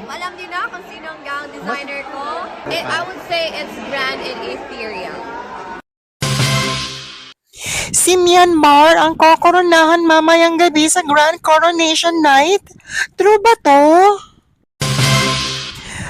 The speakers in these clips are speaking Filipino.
Alam niyo na kung sino ang gown designer ko? I would say it's grand and ethereal. Si Myanmar ang kokoronahan mamayang gabi sa Grand Coronation Night? True ba to?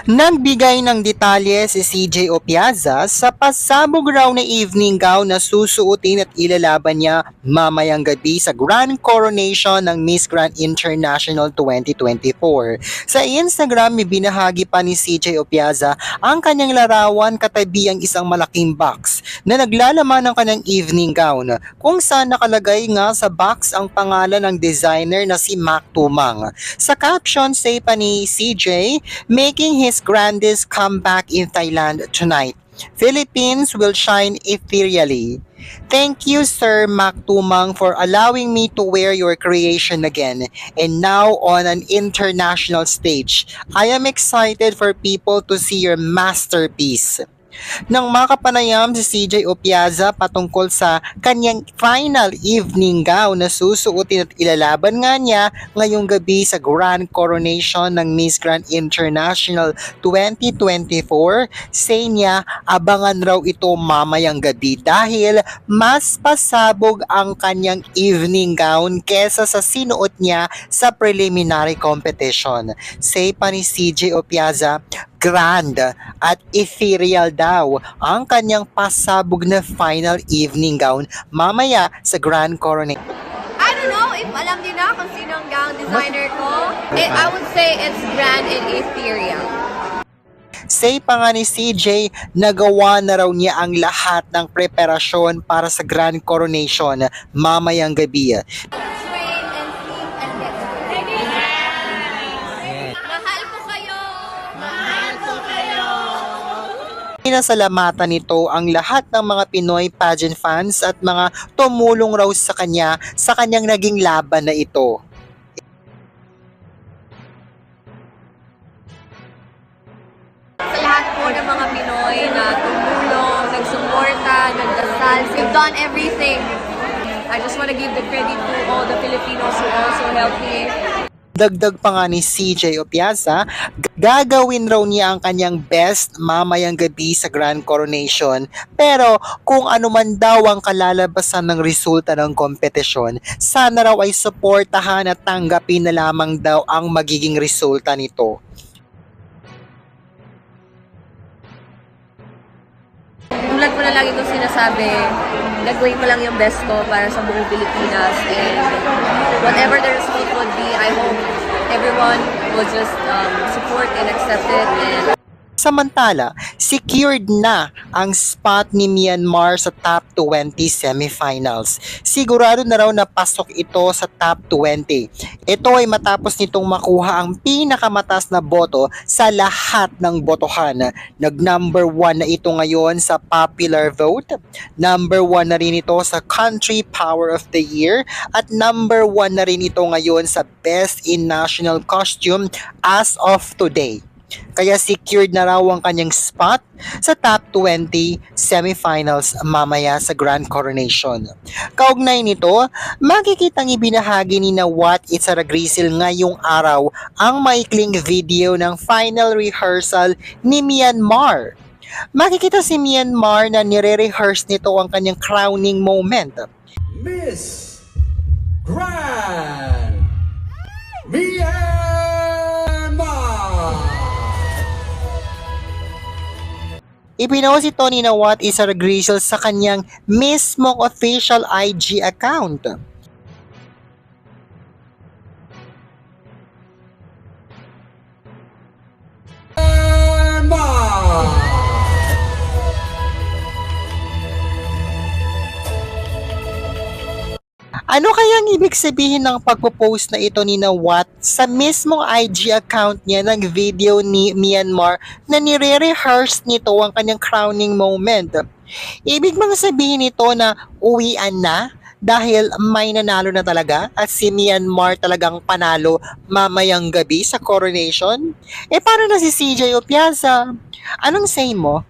Nagbigay ng detalye si CJ Opiaza sa pasabog raw na evening gown na susuotin at ilalaban niya mamayang gabi sa Grand Coronation ng Miss Grand International 2024. Sa Instagram, may binahagi pa ni CJ Opiaza ang kanyang larawan katabi ang isang malaking box na naglalaman ng kanyang evening gown kung saan nakalagay nga sa box ang pangalan ng designer na si Mac Tumang. Sa caption, say pa ni CJ, making his grandest comeback in Thailand tonight. Philippines will shine ethereally. Thank you, Sir Mac Tumang, for allowing me to wear your creation again, and now on an international stage. I am excited for people to see your masterpiece. Nang makapanayam si CJ Opiaza patungkol sa kanyang final evening gown na susuotin at ilalaban nga niya ngayong gabi sa Grand Coronation ng Miss Grand International 2024, say niya abangan raw ito mamayang gabi dahil mas pasabog ang kanyang evening gown kesa sa sinuot niya sa preliminary competition. Say pa ni CJ Opiaza, grand at ethereal daw ang kanyang pasabog na final evening gown mamaya sa Grand Coronation. I don't know if alam niyo na kung sino ang gown designer ko? I would say it's grand and ethereal. Say pa nga ni CJ, nagawa na raw niya ang lahat ng preparasyon para sa Grand Coronation mamayang gabi. Train and sleep and get Mahal ko kayo! Mahal ko kayo! Pinasalamatan nito ang lahat ng mga Pinoy pageant fans at mga tumulong raw sa kanya sa kanyang naging laban na ito. Sa lahat po ng mga Pinoy na tumulong, nagsuporta, nagdasal, you've done everything. I just want to give the credit to all the Filipinos who also helped me. Dagdag pa nga ni CJ Opiaza, gagawin raw niya ang kanyang best mamayang gabi sa Grand Coronation. Pero kung ano man daw ang kalalabasan ng resulta ng kompetisyon, sana raw ay suportahan at tanggapin na lamang daw ang magiging resulta nito. Tulad ko na lagi ko sinasabi, gagawin ko lang yung best ko para sa buong Pilipinas, and whatever the result would be, I hope everyone will just support and accept it. And Samantala, secured na ang spot ni Myanmar sa top 20 semifinals. Sigurado na raw na pasok ito sa top 20. Ito ay matapos nitong makuha ang pinakamataas na boto sa lahat ng botohan. Nag-number 1 na ito ngayon sa popular vote. Number 1 na rin ito sa Country Power of the Year. At number 1 na rin ito ngayon sa Best in National Costume as of today. Kaya secured na raw ang kanyang spot sa top 20 semifinals mamaya sa Grand Coronation. Kaugnay nito, makikitang ibinahagi ni Wat Itsara Grisil ngayong araw ang maikling video ng final rehearsal ni Myanmar. Makikita si Myanmar na nire-rehearse nito ang kanyang crowning moment. Miss Grand Myanmar! Ipinost ito ni Wat Itsara Grisil sa kanyang mismong official IG account. Ano kayang ibig sabihin ng pagpo-post na ito ni Wat sa mismong IG account niya ng video ni Myanmar na nire-rehearse nito ang kanyang crowning moment? Ibig bang sabihin nito na uwian na dahil may nanalo na talaga at si Myanmar talagang panalo mamayang gabi sa coronation? Paano na si CJ Opiaza? Anong say mo?